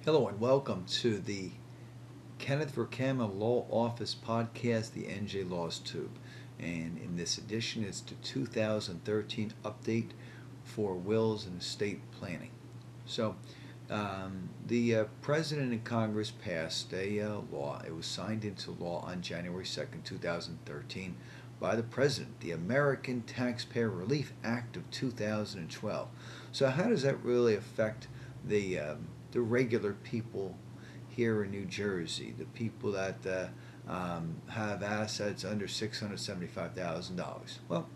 Hello and welcome to the Kenneth Vercammen Law Office podcast, the NJ Laws Tube. And in this edition, it's the 2013 update for wills and estate planning. The President and Congress passed a law. It was signed into law on January 2nd, 2013 by the President, the American Taxpayer Relief Act of 2012. So how does that really affect the regular people here in New Jersey, the people that have assets under $675,000? Well,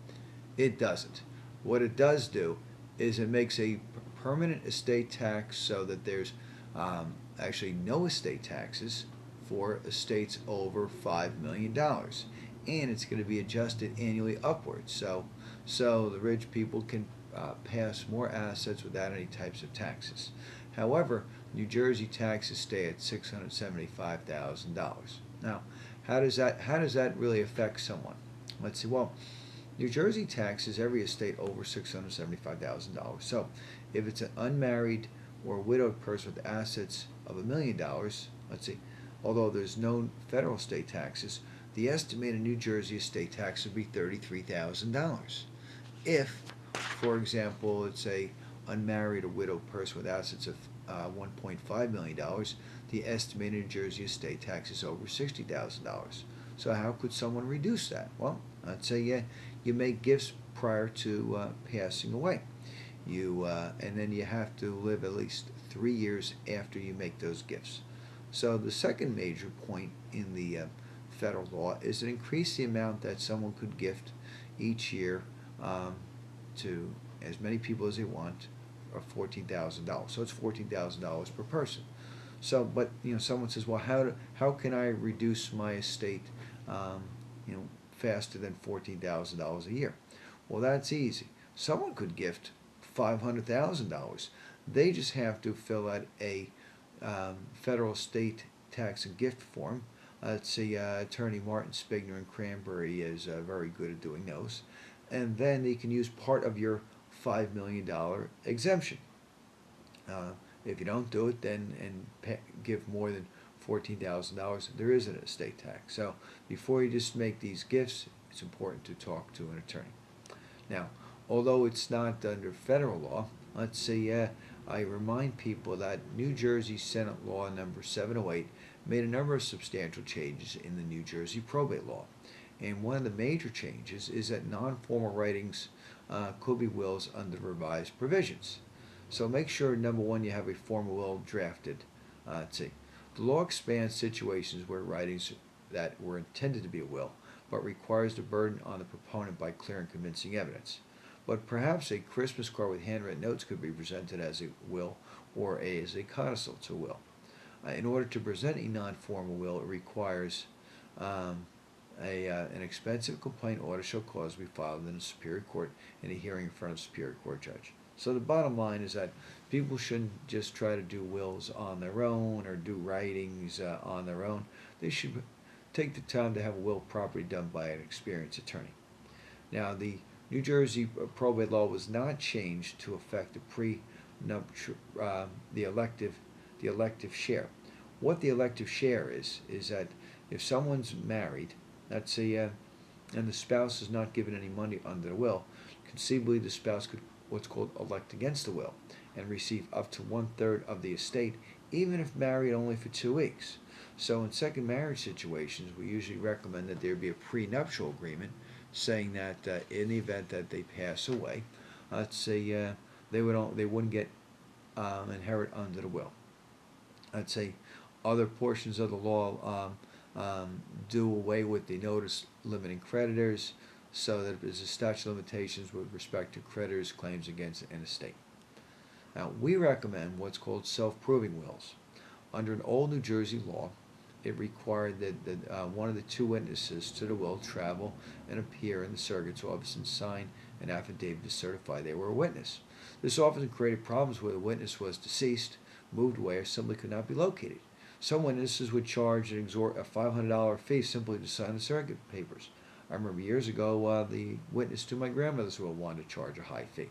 it doesn't. What it does do is it makes a permanent estate tax so that there's actually no estate taxes for estates over $5 million. And it's going to be adjusted annually upwards. So the rich people can pass more assets without any types of taxes. However, New Jersey taxes stay at $675,000. Now, how does that really affect someone? Let's see. Well, New Jersey taxes every estate over $675,000. So, if it's an unmarried or widowed person with assets of $1 million, let's see, although there's no federal estate taxes, the estimated New Jersey estate tax would be $33,000. If, for example, it's a unmarried or widowed person with assets of $1.5 million, the estimated New Jersey estate tax is over $60,000. So how could someone reduce that? Well, I'd say you make gifts prior to passing away. And then you have to live at least 3 years after you make those gifts. So the second major point in the federal law is to increase the amount that someone could gift each year to as many people as they want, of $14,000. So it's $14,000 per person. So, but someone says, well, how can I reduce my estate, faster than $14,000 a year? Well, that's easy. Someone could gift $500,000. They just have to fill out a federal estate tax and gift form. Let's see, Attorney Martin Spigner in Cranberry is very good at doing those. And then they can use part of your $5 million exemption. If you don't do it and give more than $14,000, there is an estate tax. So before you just make these gifts, it's important to talk to an attorney. Now, although it's not under federal law, let's say I remind people that New Jersey Senate Law number 708 made a number of substantial changes in the New Jersey Probate Law. And one of the major changes is that non-formal writings could be wills under the revised provisions. So make sure, number one, you have a formal will drafted. Let's see. The law expands situations where writings that were intended to be a will, but requires the burden on the proponent by clear and convincing evidence. But perhaps a Christmas card with handwritten notes could be presented as a will or as a codicil to a will. In order to present a non-formal will, it requires an expensive complaint order shall cause to be filed in the Superior Court in a hearing in front of a Superior Court judge. So the bottom line is that people shouldn't just try to do wills on their own or do writings on their own. They should take the time to have a will properly done by an experienced attorney. Now, the New Jersey probate law was not changed to affect the elective share. What the elective share is that if someone's married, let's say, and the spouse is not given any money under the will, conceivably the spouse could what's called elect against the will and receive up to 1/3 of the estate, even if married only for 2 weeks. So in second marriage situations, we usually recommend that there be a prenuptial agreement saying that in the event that they pass away, let's say they wouldn't get inherit under the will. Let's say other portions of the law do away with the notice limiting creditors, so that there's a statute of limitations with respect to creditors' claims against an estate. Now, we recommend what's called self-proving wills. Under an old New Jersey law, it required that one of the two witnesses to the will travel and appear in the surrogate's office and sign an affidavit to certify they were a witness. This often created problems where the witness was deceased, moved away, or simply could not be located. Some witnesses would charge a $500 fee simply to sign the surrogate papers. I remember years ago, the witness to my grandmother's will wanted to charge a high fee.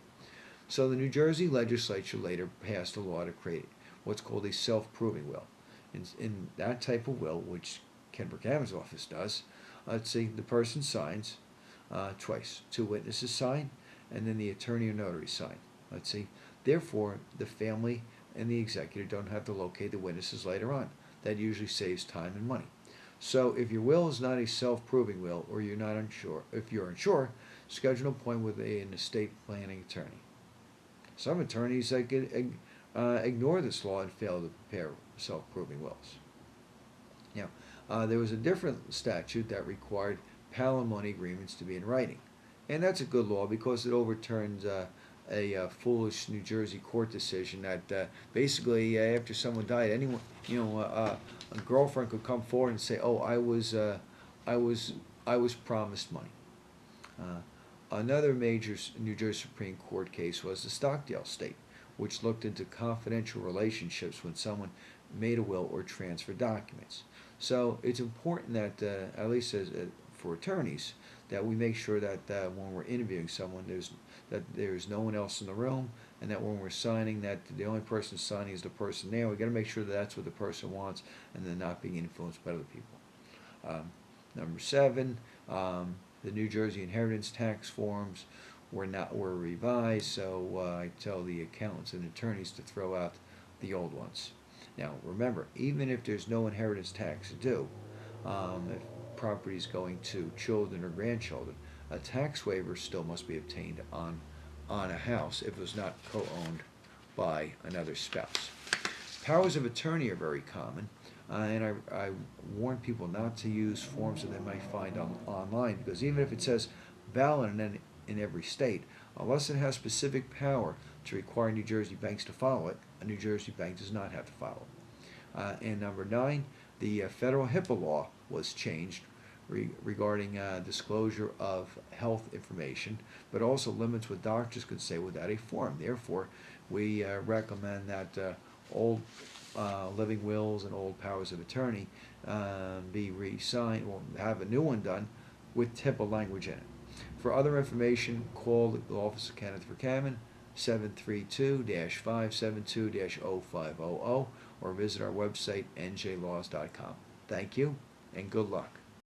So the New Jersey legislature later passed a law to create what's called a self-proving will. In that type of will, which Ken Vercammen's office does, let's see, the person signs twice. Two witnesses sign, and then the attorney or notary sign. Let's see. Therefore, the family and the executor don't have to locate the witnesses later on. That usually saves time and money. So if your will is not a self-proving will, or you're not unsure, if you're unsure, schedule an appointment with an estate planning attorney. Some attorneys ignore this law and fail to prepare self-proving wills. Now, there was a different statute that required Palimony agreements to be in writing, and that's a good law because it overturns a foolish New Jersey court decision that basically after someone died, anyone, a girlfriend could come forward and say, "Oh, I was promised money." Another major New Jersey Supreme Court case was the Stockdale State, which looked into confidential relationships when someone made a will or transferred documents. So it's important that, at least for attorneys, that we make sure that when we're interviewing someone, there's no one else in the room, and that when we're signing, that the only person signing is the person there. We got to make sure that that's what the person wants, and they're not being influenced by other people. Number 7, the New Jersey inheritance tax forms were revised, so I tell the accountants and attorneys to throw out the old ones. Now remember, even if there's no inheritance tax due, if property is going to children or grandchildren, a tax waiver still must be obtained on a house if it was not co-owned by another spouse. Powers of attorney are very common, and I warn people not to use forms that they might find online, because even if it says valid in every state, unless it has specific power to require New Jersey banks to follow it, a New Jersey bank does not have to follow it. And number 9, the federal HIPAA law was changed regarding disclosure of health information, but also limits what doctors could say without a form. Therefore, we recommend that old living wills and old powers of attorney be re-signed, or have a new one done with HIPAA language in it. For other information, call the office of Kenneth Vercammen, 732-572-0500, or visit our website, njlaws.com. Thank you, and good luck.